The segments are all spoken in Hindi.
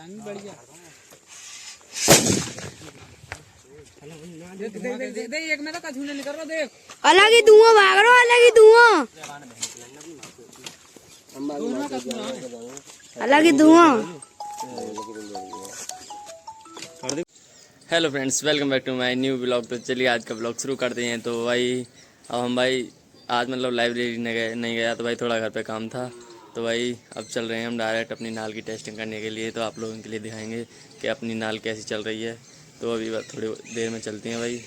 बढ़िया एक में तो कछु नहीं निकल रहा देख। अलग ही धुआं भाग रहा, अलग ही धुआं, अलग ही धुआं। Hello friends, welcome back to my new blog. तो चलिए आज का ब्लॉग शुरू करते हैं। तो भाई अब हम भाई आज मतलब लाइब्रेरी नहीं गया, तो भाई थोड़ा घर पे काम था। तो भाई अब चल रहे हैं हम डायरेक्ट अपनी नाल की टेस्टिंग करने के लिए। तो आप लोगों के लिए दिखाएंगे कि अपनी नाल कैसी चल रही है। तो अभी थोड़ी देर में चलते हैं भाई,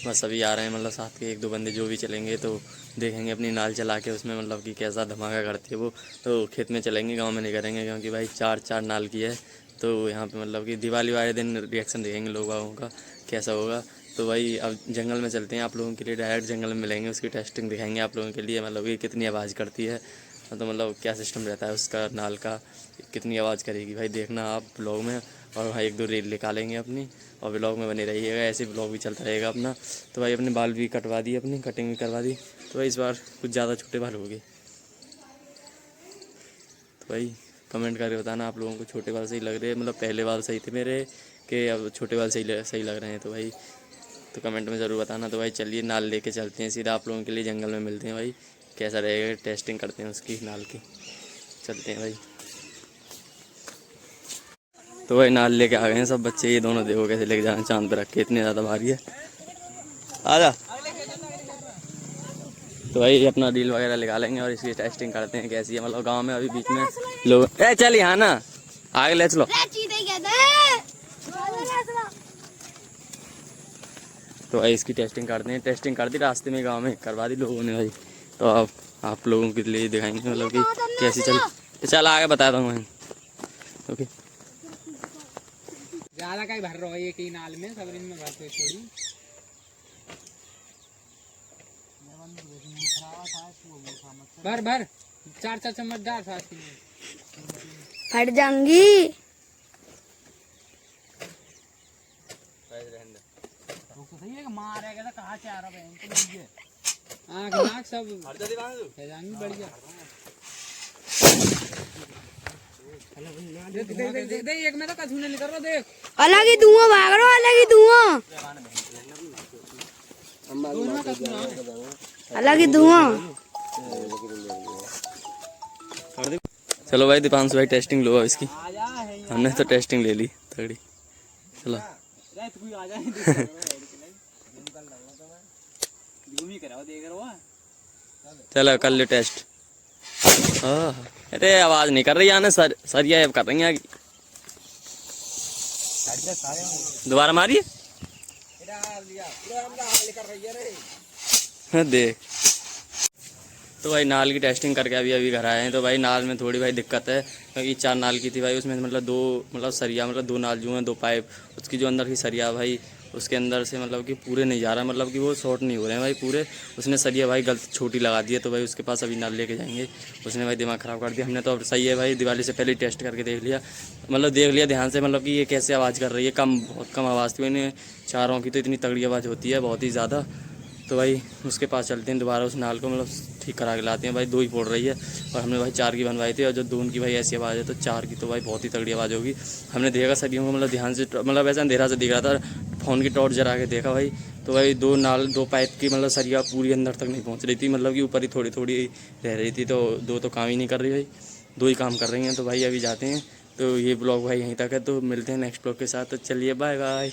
बस अभी आ रहे हैं, मतलब साथ के एक दो बंदे जो भी चलेंगे तो देखेंगे अपनी नाल चला के उसमें मतलब कि कैसा धमाका करती है वो। तो खेत में चलेंगे, गांव में नहीं करेंगे, क्योंकि भाई चार नाल की है। तो यहाँ पे मतलब कि दिवाली वाले दिन रिएक्शन देखेंगे लोगों का कैसा होगा। तो भाई अब जंगल में चलते हैं, आप लोगों के लिए डायरेक्ट जंगल में मिलेंगे, उसकी टेस्टिंग दिखाएंगे आप लोगों के लिए, मतलब कि कितनी आवाज़ करती है, तो मतलब क्या सिस्टम रहता है उसका, नाल का कितनी आवाज़ करेगी भाई, देखना आप ब्लॉग में। और भाई एक दो रील निकालेंगे अपनी, और ब्लॉग में बने रहिएगा, ऐसे ब्लॉग भी चलता रहेगा अपना। तो भाई अपने बाल भी कटवा दिए, अपनी कटिंग भी करवा दी। तो भाई इस बार कुछ ज़्यादा छोटे बाल हो गए। तो भाई कमेंट करके बताना आप लोगों को छोटे बाल सही लग रहे हैं, मतलब पहले बाल सही थे मेरे कि अब छोटे बाल सही लग रहे हैं। तो भाई तो कमेंट में ज़रूर बताना। तो भाई चलिए नाल लेके चलते हैं सीधा, आप लोगों के लिए जंगल में मिलते हैं भाई, कैसा रहेगा टेस्टिंग करते हैं उसकी नाल की। चलते हैं भाई। तो भाई नाल लेके आ गए हैं सब बच्चे, ये दोनों देखो कैसे लेके जा रहे हैं, चांद पे रख के, इतनी ज़्यादा भारी है। आजा। तो भाई अपना रील वगैरह निकालेंगे और इसकी टेस्टिंग करते हैं कैसी है, मतलब गांव में अभी बीच में लोग चल यहाँ ना आगे ले चलो। तो भाई इसकी टेस्टिंग करते हैं, टेस्टिंग कर दी रास्ते में, गांव में करवा दी लोगों ने भाई। तो अब आप लोगों के लिए दिखाएंगे मतलब कि कैसी चल आगे बताता हूँ मैं। ओके ज्यादा कहीं भर रहा है एक ही नाल में, सब में भरते थोड़ी भर भर 4 चम्मच डाल साथ में, फट जाऊंगी। तो सही है, मारेगा तो कहाँ से आ रहा है आँख नाक सब जाएंगी बढ़िया। दे एक में तो कछु नहीं निकल रहा देख। अलग ही धुआं भाग रहा, अलग ही धुआं, अलग ही धुआं। चलो भाई दीपांशु भाई टेस्टिंग लो इसकी, हमने तो टेस्टिंग ले ली तगड़ी। चलो चलो कर लो टेस्ट। अरे आवाज नहीं कर रही आने सरिया कर रही है, दोबारा मारिए देख। तो भाई नाल की टेस्टिंग करके अभी घर आए हैं। तो भाई नाल में थोड़ी भाई दिक्कत है, क्योंकि 4 नाल की थी भाई, उसमें मतलब 2 सरिया, मतलब 2 नाल जो हैं 2 पाइप, उसकी जो अंदर की सरिया भाई उसके अंदर से मतलब कि पूरे नहीं जा रहा, मतलब कि वो शॉर्ट नहीं हो रहे हैं भाई पूरे, उसने सरिया भाई गलत छोटी लगा दी है। तो भाई उसके पास अभी नाल लेके जाएंगे, उसने भाई दिमाग ख़राब कर दिया। हमने तो अब सही है भाई, दिवाली से पहले टेस्ट करके देख लिया, मतलब देख लिया ध्यान से, मतलब कि ये कैसे आवाज़ कर रही है, बहुत कम आवाज़ थी, इन्हें चारों की तो इतनी तगड़ी आवाज़ होती है, बहुत ही ज़्यादा। तो भाई उसके पास चलते हैं दोबारा, उस नाल को मतलब ठीक करा के लाते हैं भाई। 2 ही फोड़ रही है और हमने भाई 4 की बनवाई थी, और जो 2 की भाई ऐसी आवाज़ है तो 4 की तो भाई बहुत ही तगड़ी आवाज़ होगी। हमने देखा सरियों को मतलब ध्यान से, मतलब ऐसा अंधेरा से दिख रहा था, फ़ोन की टॉर्च जरा के देखा भाई। तो भाई 2 पाइप की मतलब सरिया पूरी अंदर तक नहीं पहुँच रही थी, मतलब कि ऊपर ही थोड़ी थोड़ी रह रही थी। तो 2 तो काम ही नहीं कर रही भाई, 2 ही काम कर रही हैं। तो भाई अभी जाते हैं। तो ये ब्लॉग भाई यहीं तक है, तो मिलते हैं नेक्स्ट ब्लॉग के साथ। तो चलिए बाय बाय।